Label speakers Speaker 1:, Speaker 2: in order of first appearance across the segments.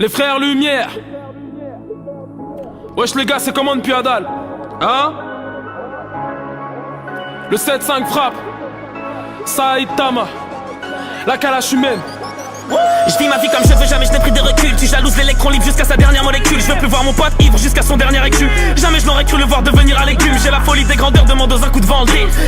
Speaker 1: Les frères Lumière. Wesh les gars, c'est comment depuis Adal? Hein? Le 7-5 frappe. Saitama. La calache humaine.
Speaker 2: Je vis ma vie comme je veux, jamais je n'ai pris de recul. Tu jalouses l'électron libre jusqu'à sa dernière molécule. Je veux plus voir mon pote ivre jusqu'à son dernier écu. Jamais je n'aurais cru le voir devenir à l'écume. J'ai la folie des grandeurs, demande aux un coup de vent.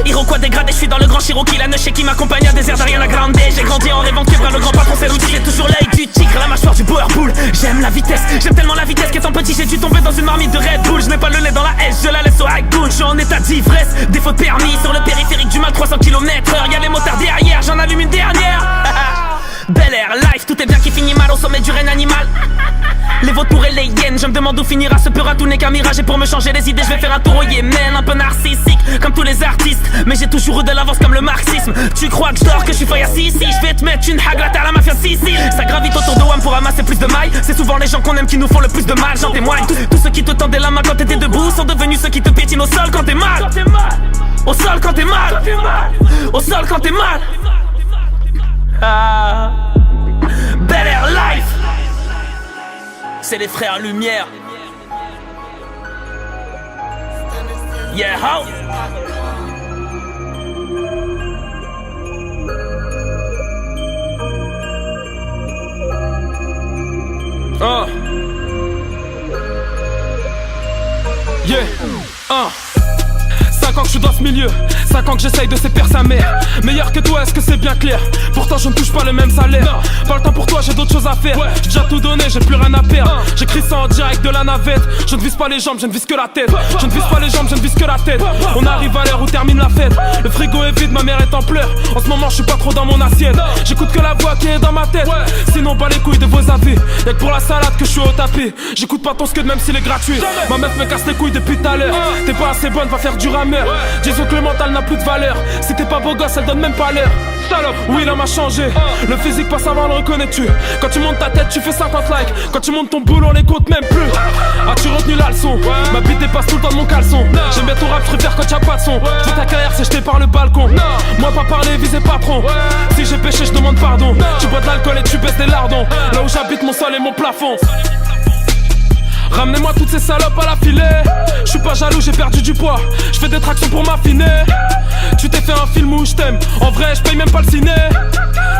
Speaker 2: Iroquois dégradé, je suis dans le grand Cherokee. La neige qui m'accompagne à désert d'Ariana Grande. J'ai grandi en rêvant que le grand patron c'est l'outil. J'ai toujours l'œil du tigre, la mâchoire du boerboul. J'aime la vitesse, j'aime tellement la vitesse qu'étant petit j'ai dû tomber dans une marmite de Red Bull. Je n'ai pas le lait dans la S, je la laisse au hackbull. Je suis en état d'ivresse, défaut de permis. Sur le périphérique du mal 300 km/h. Y'a les motards derrière, j'en allume une dernière. Bel air, life, tout est bien qui finit mal au sommet du règne animal. Les vautours et les hyènes, je me demande où finira ce peur à tout n'est qu'un mirage. Et pour me changer les idées, je vais faire un tour au Yémen. Un peu narcissique, comme tous les artistes. Mais j'ai toujours eu de l'avance comme le marxisme. Tu crois que je dors, que je suis feuille à Sissi? Je vais te mettre une haglate à la mafia Sicile. Ça gravite autour de WAM pour ramasser plus de mailles. C'est souvent les gens qu'on aime qui nous font le plus de mal, j'en témoigne. Tous ceux qui te tendaient la main quand t'étais debout sont devenus ceux qui te piétinent au sol quand t'es mal. Au sol quand t'es mal. Au sol quand t'es mal. Ah. Bel Air Life. C'est les frères Lumière. Yeah, how?
Speaker 1: Ah. Yeah. Ah. 5 ans que je suis dans ce milieu, 5 ans que j'essaye de séparer sa mère. Meilleur que toi, est-ce que c'est bien clair? Pourtant je ne touche pas le même salaire. Pas le temps pour toi, j'ai d'autres choses à faire. J'ai déjà tout donné, j'ai plus rien à perdre. J'écris ça en direct de la navette. Je ne vise pas les jambes, je ne vise que la tête. Je ne vise pas les jambes, je ne vise que la tête. On arrive à l'heure où termine la fête. Le frigo est vide, ma mère est en pleurs. En ce moment je suis pas trop dans mon assiette. J'écoute que la voix qui est dans ma tête. Sinon pas les couilles de vos avis. Y'a que pour la salade que je suis au tapis. J'écoute pas ton scud même s'il est gratuit. Ma meuf me casse les couilles depuis tout à l'heure. T'es pas assez bonne, va faire du rameur. Disons que le mental n'a plus de valeur. Si t'es pas beau gosse, elle donne même pas l'heure. Salope, oui l'homme a changé. Le physique passe avant, le reconnais-tu? Quand tu montes ta tête, tu fais 50 likes. Quand tu montes ton boulot, on les compte même plus. As-tu retenu la leçon? Ma bite dépasse tout le temps de mon caleçon. J'aime bien ton rap, je préfère quand y'a pas de son. Je veux ta carrière, c'est jeté par le balcon. Moi pas parler, viser patron. Si j'ai péché, je demande pardon. Tu bois de l'alcool et tu baisses des lardons. Là où j'habite, mon sol et mon plafond. Ramenez-moi toutes ces salopes à la filet. Je suis pas jaloux, j'ai perdu du poids. Je fais des tractions pour m'affiner. Tu t'es fait un film où je t'aime. En vrai, je paye même pas le ciné.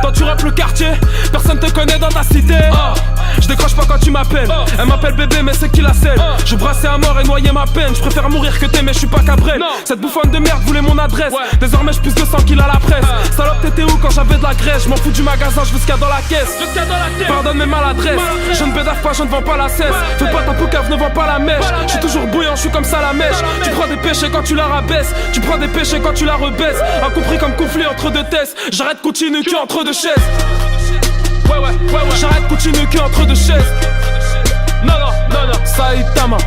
Speaker 1: Toi tu rappes le quartier, personne te connaît dans ta cité. Je décroche pas quand tu m'appelles. Elle m'appelle bébé mais c'est qui la selle? Je brassais à mort et noyais ma peine. Je préfère mourir que t'aimer, je suis pas Cabrel. Cette bouffonne de merde voulait mon adresse. Désormais je plus de 100 kilos à la presse. Salope t'étais où quand j'avais de la graisse? Je m'en fous du magasin, je veux ce qu'il y a dans la caisse. Pardonne mes maladresses. Je ne bédave pas, je ne vends pas la cesse. Fais pas ta poucave, ne vends pas la mèche. Je suis toujours bouillant, je suis comme ça la mèche. Tu prends des péchés quand tu la rabaisses. Tu prends des péchés quand tu la rebaisses. Incompris comme conflit entre deux tests. J'arrête continue que entre deux chaises. J'arrête continue que entre deux chaises. Non, Saitama.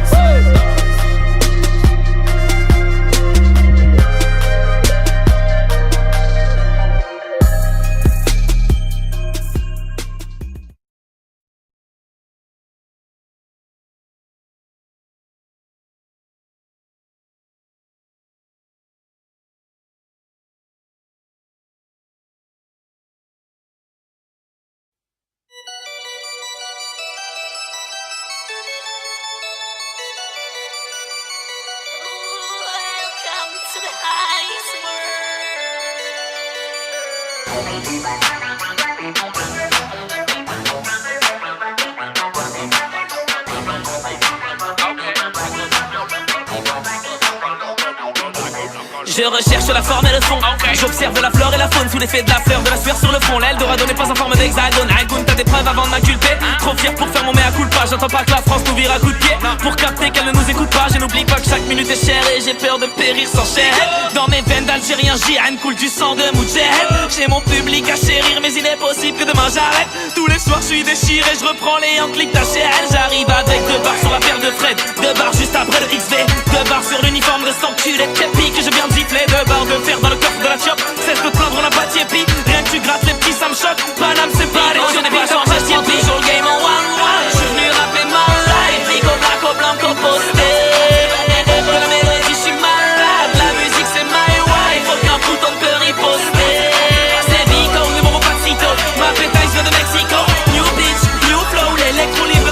Speaker 2: Je recherche la forme et le fond. J'observe la flore et la faune sous l'effet de la fleur, de la sueur sur le front. L'Eldorado n'est pas en forme d'hexagone. Aïkoun, t'as des preuves avant de m'inculper. Trop fier pour faire mon mea culpa. J'entends pas que la France nous vire à coups de pied. Pour capter qu'elle ne nous écoute pas, je n'oublie pas que chaque minute est chère et j'ai peur de périr sans chair. Dans mes veines d'Algérien, Jihan coule du sang de Moudjahid. J'ai mon public à chérir, mais il est possible que demain j'arrête. Tous les soirs je suis déchiré, je reprends les enclics d'HL. J'arrive avec 2 barres sur la paire de Fred, 2 barres juste après le XV, 2 barres sur l'uniforme de cet enculé de képi que je viens de gifler, 2 barres de fer dans le coffre de la chop. Cesse de te plaindre, on n'a pas de tiépi. Rien que tu grattes les petits, ça me choque. Paname c'est pas les je n'ai pas changé, je toujours le game en one. Je suis venu rapper ma life, Rico Blanco Blanco posté. De la mélodie, je suis malade. La musique c'est my wife, aucun bouton ne peut riposter. C'est Vico, ne m'envoie pas de sitôt. Ma pétaille vient de Mexico. New bitch, new flow, l'électro libre.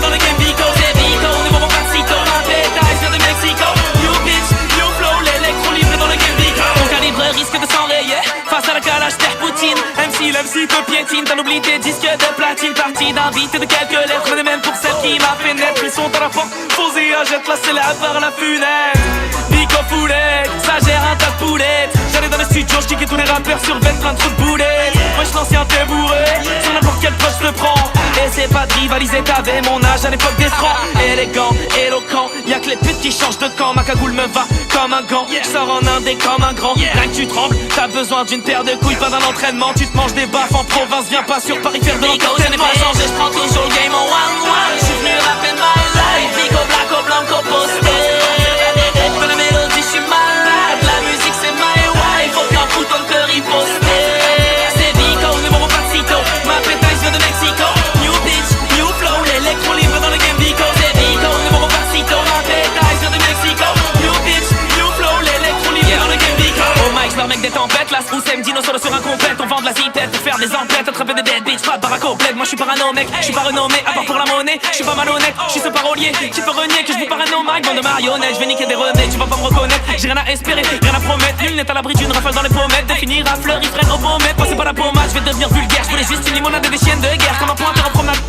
Speaker 2: même si te piétine, t'en oublies tes disques de platine. Parti d'un beat et de quelques lettres, mais même pour celle qui m'a fait naître. Ils sont à la porte, posés à jette la célèbre par la fenêtre. Nico Foulette, ça gère un tas de poulettes. J'allais dans le studio, j'kickais tous les rappeurs sur bête, plein de trous de boulettes. Moi l'ancien t'es bourré, sur n'importe quel poste je le prends. Et c'est pas de rivaliser, t'avais mon âge à l'époque des francs. Élégant, éloquent, y'a que les putes qui changent de camp. Ma cagoule me va comme un gant, j'sors en indé comme un grand. Rien que tu trembles, t'as besoin d'une paire de couilles, pas d'un entraînement. Tu te manges des baffes en province, viens pas sur Paris faire de l'entertainment. Je prends toujours le game en one-one. J'suis venu rapper my life, Nico Blanco Blanco posté. De la mélodie j'suis malade, la musique c'est my wife. Aucun bouton ne peut riposter. C'est Vico, numéro Pasito, ma pétaille vient de Mexico. New bitch, new flow, l'électron libre dans le game Vico. C'est Vico, numéro Pasito, ma pétaille vient de Mexico. New bitch, new flow, l'électron libre dans le game Vico. Oh Mike, j'pars mec des tempêtes, la Srousse Dino solo sur un complète. On vend de la zipette pour faire des emplettes, attraper des dead bitch, pas de baraque au bled. Moi j'suis parano mec, j'suis pas renommé, à part pour la monnaie, j'suis pas malhonnête, j'suis ce parolier qui peut renier que j'vous parano Mike, bande de marionnettes. J'vais niquer des remèdes, tu vas pas me reconnaître, j'ai rien à espérer, rien à promettre. Nul n'est à l'abri d'une rafale dans les pommettes, définir à fleur, il freine au pommette. Moi c'est pas la pommade, j'vais devenir vulgaire, j'voulais juste une limonade et des chiennes de guerre. Comme un pointeur en promenade,